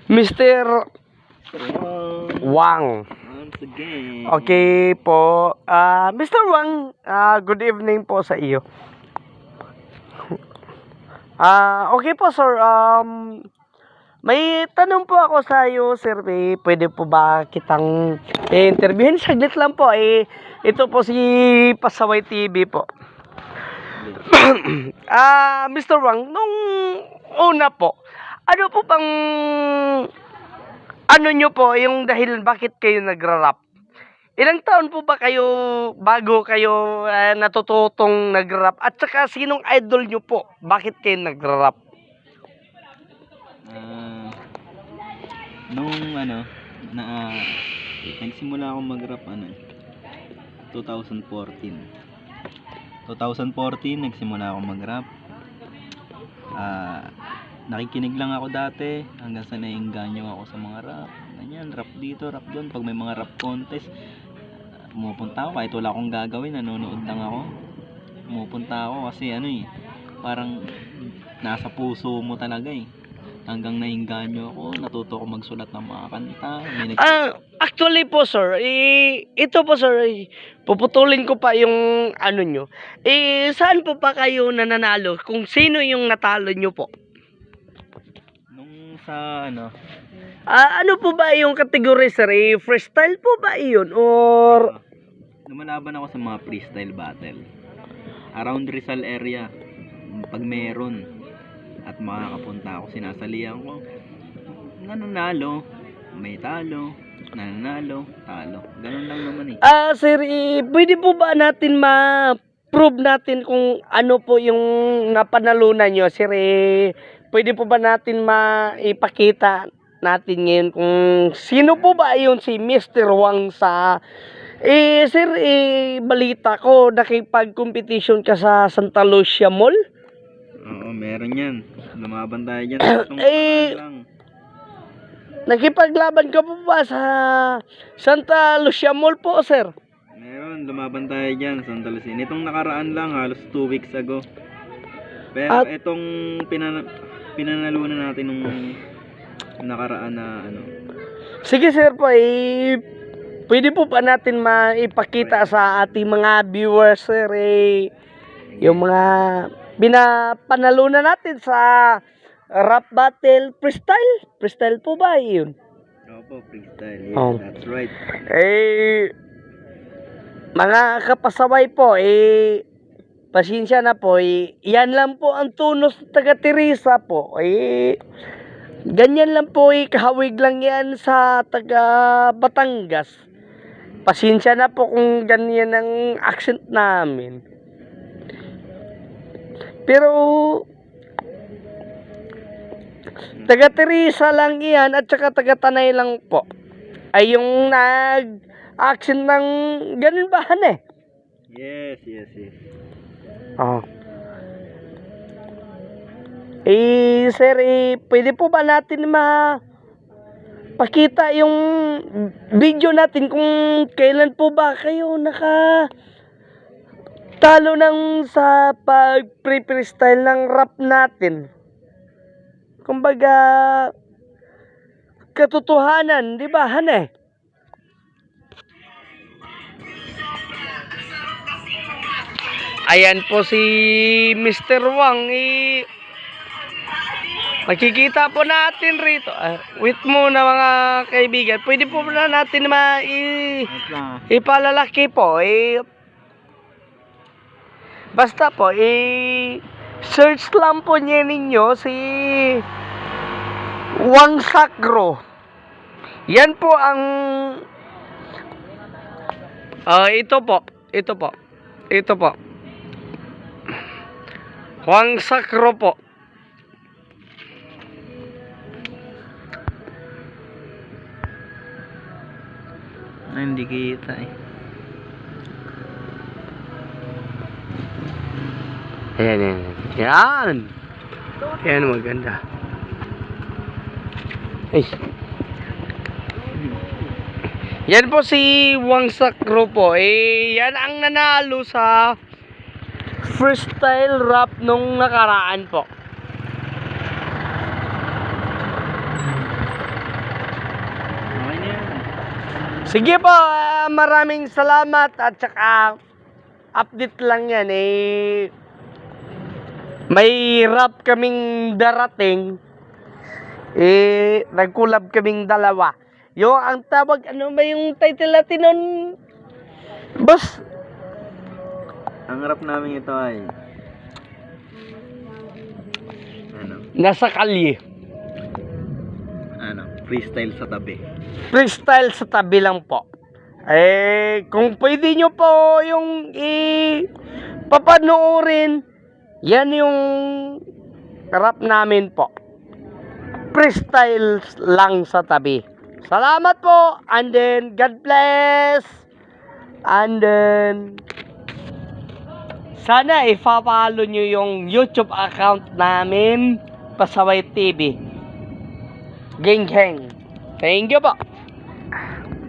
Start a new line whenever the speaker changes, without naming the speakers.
Mr. Wang.
Once again.
Okay po. Mr. Wang, good evening po sa iyo. Okay po sir. May tanong po ako sa iyo, sir. Pwede po ba kitang interviewin? Saglit lang po. Ito po si Pasaway TV po. Mr. Wang, nung una po, ano po bang ano nyo po yung dahil bakit kayo nagra-rap? Ilang taon po ba kayo bago kayo natututong nagra-rap? At saka sinong idol nyo po? Bakit kayo nagra-rap?
Nung nagsimula akong mag-rap 2014 nagsimula akong mag-rap. Nakikinig lang ako dati hanggang sa nainganyo ako sa mga rap. Ganyan, rap dito, rap doon. Pag may mga rap contest, pumupunta ako kahit wala akong gagawin, nanonood lang ako. Pumupunta ako kasi parang nasa puso mo talaga hanggang nainganyo ako, natuto ako magsulat ng mga kanta.
Actually po sir, ito po sir, puputulin ko pa yung ano nyo. Saan po pa kayo nananalo? Kung sino yung natalo nyo po?
Nung sa
ano po ba yung kategory sir? Freestyle po ba iyon? Or
lumalaban ako sa mga freestyle battle around Rizal area pag meron at makakapunta ako, sinasalihan ko, nananalo, may talo, nananalo, talo, ganun lang naman
sir, pwede po ba natin ma-prove natin kung ano po yung napanalunan nyo sir? Pwede po ba natin maipakita natin ngayon kung sino po ba yun si Mr. Wang sa sir, balita ko nakipag-competition ka sa Santa Lucia Mall?
Oo, meron yan. Lumaban tayo dyan.
Nakipaglaban ka po ba sa Santa Lucia Mall po, sir?
Meron, lumaban tayo dyan, Santa Lucia. Itong nakaraan lang, halos 2 weeks ago. Pero itong pinanalunan natin nung nakaraan na
Sige sir po, pwede po ba natin maipakita sa ating mga viewers, sir, yung mga binapanalunan natin sa rap battle freestyle? Freestyle po ba yun?
Opo, freestyle. Yeah, that's right.
Mga kapasaway po, pasensya na po, yan lang po ang tunos ng taga Teresa po. Ganyan lang po, kahawig lang yan sa taga Batangas. Pasensya na po kung ganyan ang accent namin. Pero taga Teresa lang yan at saka taga Tanay lang po ay yung nag-accent ng ganun ba
Yes.
Sir, pwede po ba natin pakita yung video natin kung kailan po ba kayo talo ng sa pag-freestyle ng rap natin? Kumbaga katotohanan, di ba, Ayan po si Mr. Wang, makikita po natin rito. Wait muna mga kaibigan. Pwede po na natin ipalalaki po. Basta po, search lang po niya ninyo si Wang Sakro. Yan po ang ito po. Wang Sakro po.
Hindi kita
Yan. Yan, maganda. Yan po si Wang Sakro po. Yan ang nanalo sa freestyle rap nung nakaraan po. Sige po, maraming salamat at saka update lang yan eh. May rap kaming darating. Nag-collab kaming dalawa. Yung ang tawag, ano ba yung title natin nun? Boss?
Ang rap namin ito ay
Nasa kalye.
Freestyle sa tabi.
Freestyle sa tabi lang po. Kung pwede nyo po yung papanoorin, yan yung rap namin po. Freestyle lang sa tabi. Salamat po. And then, God bless. And then, sana i-follow nyo yung YouTube account namin, Pasaway TV. Gang gang. Thank you po.